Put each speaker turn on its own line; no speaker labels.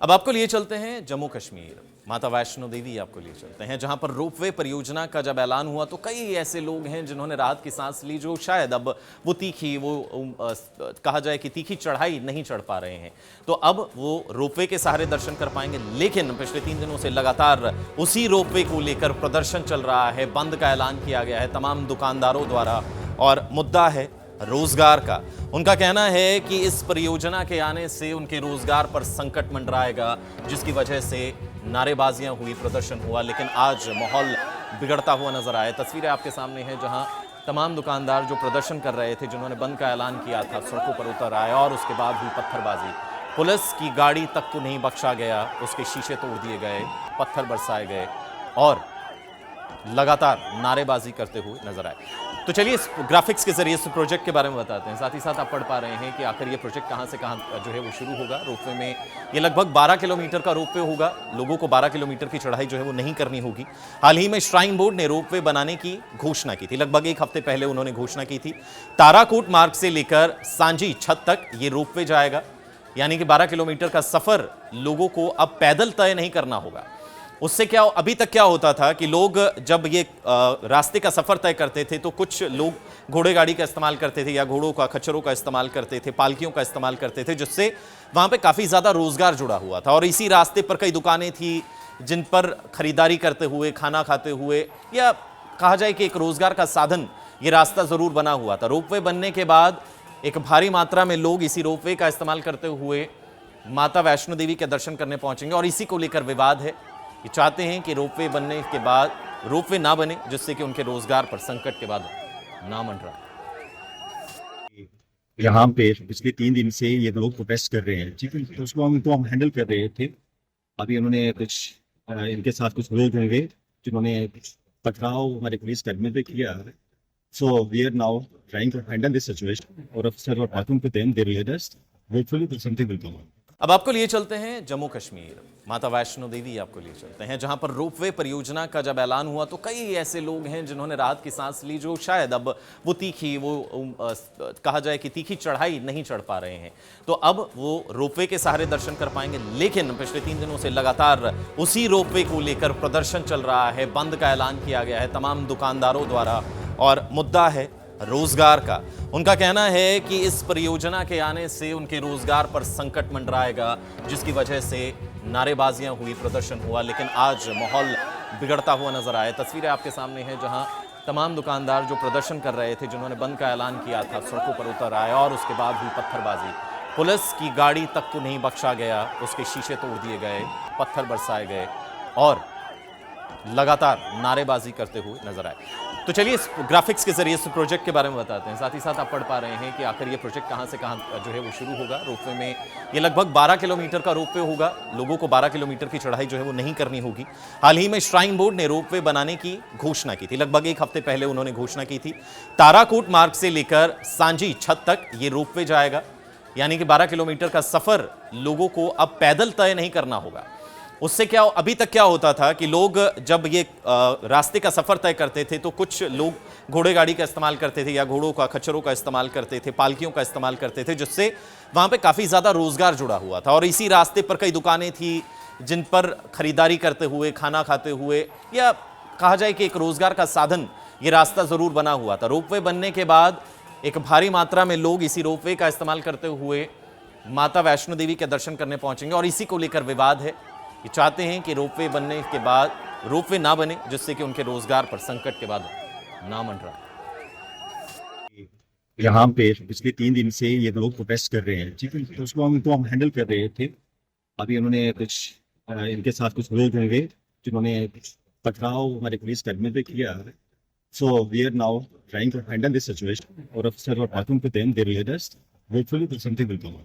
अब आपको लिए चलते हैं जम्मू कश्मीर, माता वैष्णो देवी आपको लिए चलते हैं, जहां पर रोपवे परियोजना का जब ऐलान हुआ तो कई ऐसे लोग हैं जिन्होंने राहत की सांस ली, जो शायद अब वो कहा जाए कि तीखी चढ़ाई नहीं चढ़ पा रहे हैं। तो अब वो रोपवे के सहारे दर्शन कर पाएंगे। लेकिन पिछले 3 दिनों से लगातार उसी रोपवे को लेकर प्रदर्शन चल रहा है, बंद का ऐलान किया गया है तमाम दुकानदारों द्वारा, और मुद्दा है रोजगार का। उनका कहना है कि इस परियोजना के आने से उनके रोजगार पर संकट मंडराएगा, जिसकी वजह से नारेबाजियां हुई, प्रदर्शन हुआ। लेकिन आज माहौल बिगड़ता हुआ नजर आया। तस्वीरें आपके सामने हैं जहां तमाम दुकानदार जो प्रदर्शन कर रहे थे, जिन्होंने बंद का ऐलान किया था, सड़कों पर उतर आए और उसके बाद हुई पत्थरबाजी। पुलिस की गाड़ी तक को नहीं बख्शा गया, उसके शीशे तोड़ दिए गए, पत्थर बरसाए गए और लगातार नारेबाजी करते हुए नजर आए। तो चलिए इस ग्राफिक्स के जरिए इस प्रोजेक्ट के बारे में बताते हैं। साथ ही साथ आप पढ़ पा रहे हैं कि आखिर ये प्रोजेक्ट कहां से कहां जो है वो शुरू होगा। रोपवे में ये लगभग 12 किलोमीटर का रोपवे होगा। लोगों को 12 किलोमीटर की चढ़ाई जो है वो नहीं करनी होगी। हाल ही में श्राइन बोर्ड ने रोपवे बनाने की घोषणा की थी, लगभग 1 हफ्ते पहले उन्होंने घोषणा की थी। ताराकोट मार्ग से लेकर सांजी छत तक ये रोपवे जाएगा, यानी कि 12 किलोमीटर का सफर लोगों को अब पैदल तय नहीं करना होगा। उससे क्या अभी तक क्या होता था कि लोग जब ये रास्ते का सफर तय करते थे तो कुछ लोग घोड़े गाड़ी का इस्तेमाल करते थे, या घोड़ों का, खच्चरों का इस्तेमाल करते थे, पालकियों का इस्तेमाल करते थे, जिससे वहां पे काफी ज्यादा रोजगार जुड़ा हुआ था। और इसी रास्ते पर कई दुकानें थी जिन पर खरीदारी करते हुए, खाना खाते हुए, या कहा जाए कि एक रोजगार का साधन ये रास्ता जरूर बना हुआ था। रोपवे बनने के बाद एक भारी मात्रा में लोग इसी रोपवे का इस्तेमाल करते हुए माता वैष्णो देवी के दर्शन करने पहुंचेंगे। और इसी को लेकर विवाद है। ये चाहते हैं कि रोपवे बनने के बाद रोपवे ना बने, जिससे कि उनके रोजगार पर संकट के बाद ना मंडराए।
यहाँ पे पिछले 3 दिन से ये लोग प्रोटेस्ट कर रहे हैं, ठीक है, तो उसको हम हैंडल कर रहे थे। अभी उन्होंने कुछ इनके साथ कुछ लोग होंगे जिन्होंने पथराव हमारे पुलिस कर्मी पे किया है। So we are now trying to handle this situation, और अफसर were talking to them, they realised hopefully something will come.
अब आपको लिए चलते हैं जम्मू कश्मीर, माता वैष्णो देवी आपको लिए चलते हैं, जहां पर रोपवे परियोजना का जब ऐलान हुआ तो कई ऐसे लोग हैं जिन्होंने राहत की सांस ली, जो शायद अब वो कहा जाए कि तीखी चढ़ाई नहीं चढ़ पा रहे हैं। तो अब वो रोपवे के सहारे दर्शन कर पाएंगे। लेकिन पिछले 3 दिनों से लगातार उसी रोपवे को लेकर प्रदर्शन चल रहा है, बंद का ऐलान किया गया है तमाम दुकानदारों द्वारा, और मुद्दा है रोजगार का। उनका कहना है कि इस परियोजना के आने से उनके रोजगार पर संकट मंडराएगा, जिसकी वजह से नारेबाजियां हुई, प्रदर्शन हुआ। लेकिन आज माहौल बिगड़ता हुआ नजर आया। तस्वीरें आपके सामने हैं जहां तमाम दुकानदार जो प्रदर्शन कर रहे थे, जिन्होंने बंद का ऐलान किया था, सड़कों पर उतर आए और उसके बाद हुई पत्थरबाजी। पुलिस की गाड़ी तक को नहीं बख्शा गया, उसके शीशे तोड़ दिए गए, पत्थर बरसाए गए और लगातार नारेबाजी करते हुए नजर आए। तो चलिए इस ग्राफिक्स के जरिए इस प्रोजेक्ट के बारे में बताते हैं। साथ ही साथ आप पढ़ पा रहे हैं कि आखिर ये प्रोजेक्ट कहां से कहां जो है वो शुरू होगा। रोपवे में ये लगभग 12 किलोमीटर का रोपवे होगा। लोगों को 12 किलोमीटर की चढ़ाई जो है वो नहीं करनी होगी। हाल ही में श्राइन बोर्ड ने रोपवे बनाने की घोषणा की थी, लगभग 1 हफ्ते पहले उन्होंने घोषणा की थी। ताराकोट मार्ग से लेकर सांजी छत तक ये रोपवे जाएगा, यानी कि 12 किलोमीटर का सफर लोगों को अब पैदल तय नहीं करना होगा। उससे क्या अभी तक क्या होता था कि लोग जब ये रास्ते का सफर तय करते थे तो कुछ लोग घोड़े गाड़ी का इस्तेमाल करते थे, या घोड़ों का, खच्चरों का इस्तेमाल करते थे, पालकियों का इस्तेमाल करते थे, जिससे वहां पे काफी ज्यादा रोजगार जुड़ा हुआ था। और इसी रास्ते पर कई दुकानें थी जिन पर खरीदारी करते हुए, खाना खाते हुए, या कहा जाए कि एक रोजगार का साधन ये रास्ता जरूर बना हुआ था। रोपवे बनने के बाद एक भारी मात्रा में लोग इसी रोपवे का इस्तेमाल करते हुए माता वैष्णो देवी के दर्शन करने पहुंचेंगे। और इसी को लेकर विवाद है। ये चाहते हैं कि रोपवे बनने के बाद रोपवे ना बने, जिससे कि उनके रोजगार पर संकट के बाद ना मंडराए।
यहाँ पे पिछले 3 दिन से ये लोग प्रोटेस्ट कर रहे हैं, ठीक है, तो उसको हम हैंडल कर रहे थे। अभी उन्होंने कुछ इनके साथ कुछ लोग होंगे जिन्होंने पथराव हमारे पुलिस कर्मी पे किया है। So we are now trying to handle this situation, और अफसर were talking to them, they realised hopefully something will come.